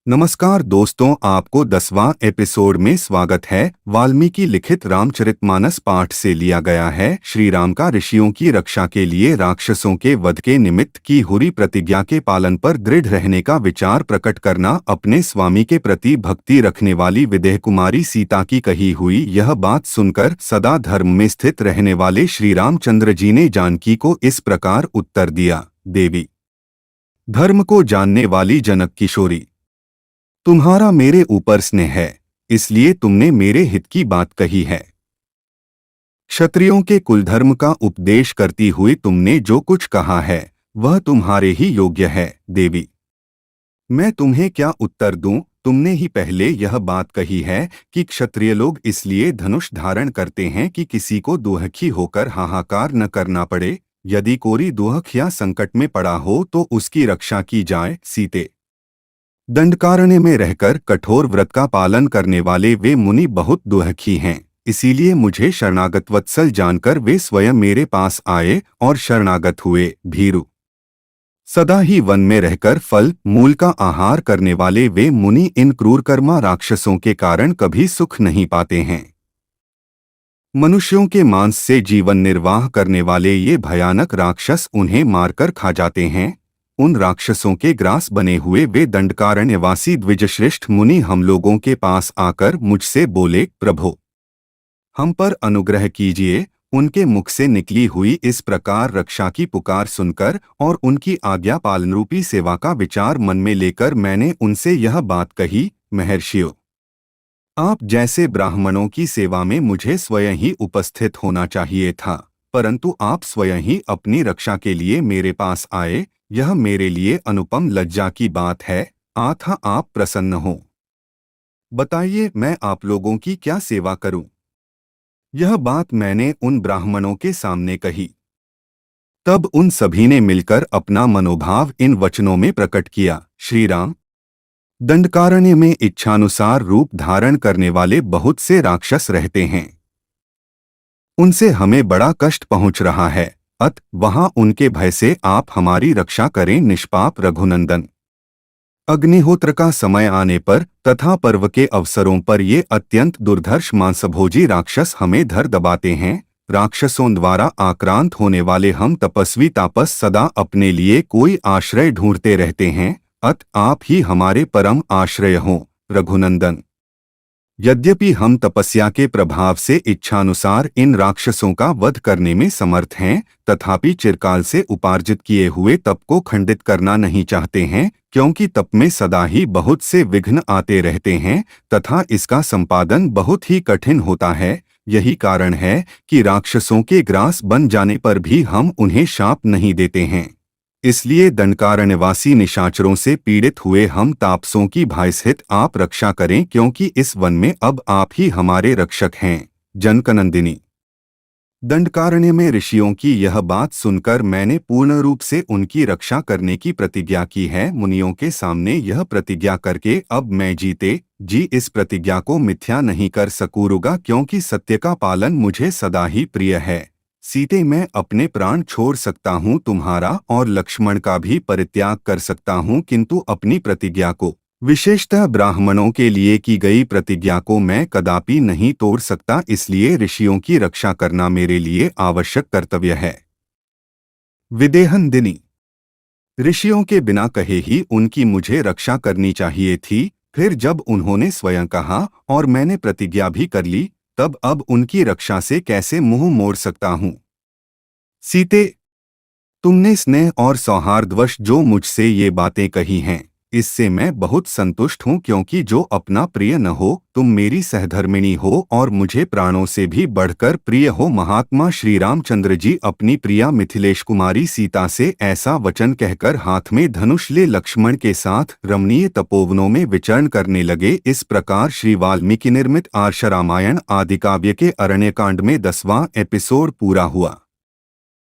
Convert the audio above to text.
नमस्कार दोस्तों, आपको 10वां एपिसोड में स्वागत है। वाल्मीकि लिखित रामचरितमानस पाठ से लिया गया है। श्री राम का ऋषियों की रक्षा के लिए राक्षसों के वध के निमित्त की हुई प्रतिज्ञा के पालन पर दृढ़ रहने का विचार प्रकट करना। अपने स्वामी के प्रति भक्ति रखने वाली विदेह कुमारी सीता की कही हुई यह बात सुनकर सदा धर्म में स्थित रहने वाले श्री रामचंद्र जी ने जानकी को इस प्रकार उत्तर दिया। देवी, धर्म को जानने वाली जनक किशोरी, तुम्हारा मेरे ऊपर स्नेह है, इसलिए तुमने मेरे हित की बात कही है। क्षत्रियों के कुलधर्म का उपदेश करती हुई तुमने जो कुछ कहा है वह तुम्हारे ही योग्य है। देवी, मैं तुम्हें क्या उत्तर दूं? तुमने ही पहले यह बात कही है कि क्षत्रिय लोग इसलिए धनुष धारण करते हैं कि किसी को दुखी होकर हाहाकार न करना पड़े। यदि कोई दुख या संकट में पड़ा हो तो उसकी रक्षा की जाए। सीते, दंडकारण्य में रहकर कठोर व्रत का पालन करने वाले वे मुनि बहुत दुखी हैं, इसीलिए मुझे शरणागत वत्सल जानकर वे स्वयं मेरे पास आए और शरणागत हुए। भीरु, सदा ही वन में रहकर फल मूल का आहार करने वाले वे मुनि इन क्रूरकर्मा राक्षसों के कारण कभी सुख नहीं पाते हैं। मनुष्यों के मांस से जीवन निर्वाह करने वाले ये भयानक राक्षस उन्हें मारकर खा जाते हैं। उन राक्षसों के ग्रास बने हुए वे दंडकारण्यवासी द्विजश्रेष्ठ मुनि हम लोगों के पास आकर मुझसे बोले, प्रभो, हम पर अनुग्रह कीजिए। उनके मुख से निकली हुई इस प्रकार रक्षा की पुकार सुनकर और उनकी आज्ञा पालन रूपी सेवा का विचार मन में लेकर मैंने उनसे यह बात कही। महर्षियों, आप जैसे ब्राह्मणों की सेवा में मुझे स्वयं ही उपस्थित होना चाहिए था, परंतु आप स्वयं ही अपनी रक्षा के लिए मेरे पास आए। यह मेरे लिए अनुपम लज्जा की बात है। आथा आप प्रसन्न हो, बताइए मैं आप लोगों की क्या सेवा करूं? यह बात मैंने उन ब्राह्मणों के सामने कही। तब उन सभी ने मिलकर अपना मनोभाव इन वचनों में प्रकट किया। श्री राम, दंडकारण्य में इच्छानुसार रूप धारण करने वाले बहुत से राक्षस रहते हैं, उनसे हमें बड़ा कष्ट पहुंच रहा है। अत वहां उनके भय से आप हमारी रक्षा करें। निष्पाप रघुनंदन, अग्निहोत्र का समय आने पर तथा पर्व के अवसरों पर ये अत्यंत दुर्धर्ष मांसभोजी राक्षस हमें धर दबाते हैं। राक्षसों द्वारा आक्रांत होने वाले हम तपस्वी तापस सदा अपने लिए कोई आश्रय ढूंढते रहते हैं। अत आप ही हमारे परम आश्रय हों। रघुनंदन, यद्यपि हम तपस्या के प्रभाव से इच्छानुसार इन राक्षसों का वध करने में समर्थ हैं, तथापि चिरकाल से उपार्जित किए हुए तप को खंडित करना नहीं चाहते हैं, क्योंकि तप में सदा ही बहुत से विघ्न आते रहते हैं तथा इसका संपादन बहुत ही कठिन होता है। यही कारण है कि राक्षसों के ग्रास बन जाने पर भी हम उन्हें शाप नहीं देते हैं। इसलिए दंडकारण्यवासी निशाचरों से पीड़ित हुए हम तापसों की भाईसहित आप रक्षा करें, क्योंकि इस वन में अब आप ही हमारे रक्षक हैं। जनकनंदिनी, दंडकारण्य में ऋषियों की यह बात सुनकर मैंने पूर्ण रूप से उनकी रक्षा करने की प्रतिज्ञा की है। मुनियों के सामने यह प्रतिज्ञा करके अब मैं जीते जी इस प्रतिज्ञा को मिथ्या नहीं कर सकूंगा, क्योंकि सत्य का पालन मुझे सदा ही प्रिय है। सीते, मैं अपने प्राण छोड़ सकता हूँ, तुम्हारा और लक्ष्मण का भी परित्याग कर सकता हूँ, किंतु अपनी प्रतिज्ञा को, विशेषतः ब्राह्मणों के लिए की गई प्रतिज्ञा को मैं कदापि नहीं तोड़ सकता। इसलिए ऋषियों की रक्षा करना मेरे लिए आवश्यक कर्तव्य है। विदेहनंदिनी, ऋषियों के बिना कहे ही उनकी मुझे रक्षा करनी चाहिए थी। फिर जब उन्होंने स्वयं कहा और मैंने प्रतिज्ञा भी कर ली, तब अब उनकी रक्षा से कैसे मुंह मोड़ सकता हूं? सीते, तुमने स्नेह और सौहार्दवश जो मुझसे ये बातें कही हैं, इससे मैं बहुत संतुष्ट हूँ, क्योंकि जो अपना प्रिय न हो तुम मेरी सहधर्मिणी हो और मुझे प्राणों से भी बढ़कर प्रिय हो। महात्मा श्री रामचंद्र जी अपनी प्रिया मिथिलेश कुमारी सीता से ऐसा वचन कहकर हाथ में धनुष ले लक्ष्मण के साथ रमणीय तपोवनों में विचरण करने लगे। इस प्रकार श्री वाल्मीकि निर्मित आर्ष रामायण आदिकाव्य के अरण्यकांड में 10वां एपिसोड पूरा हुआ।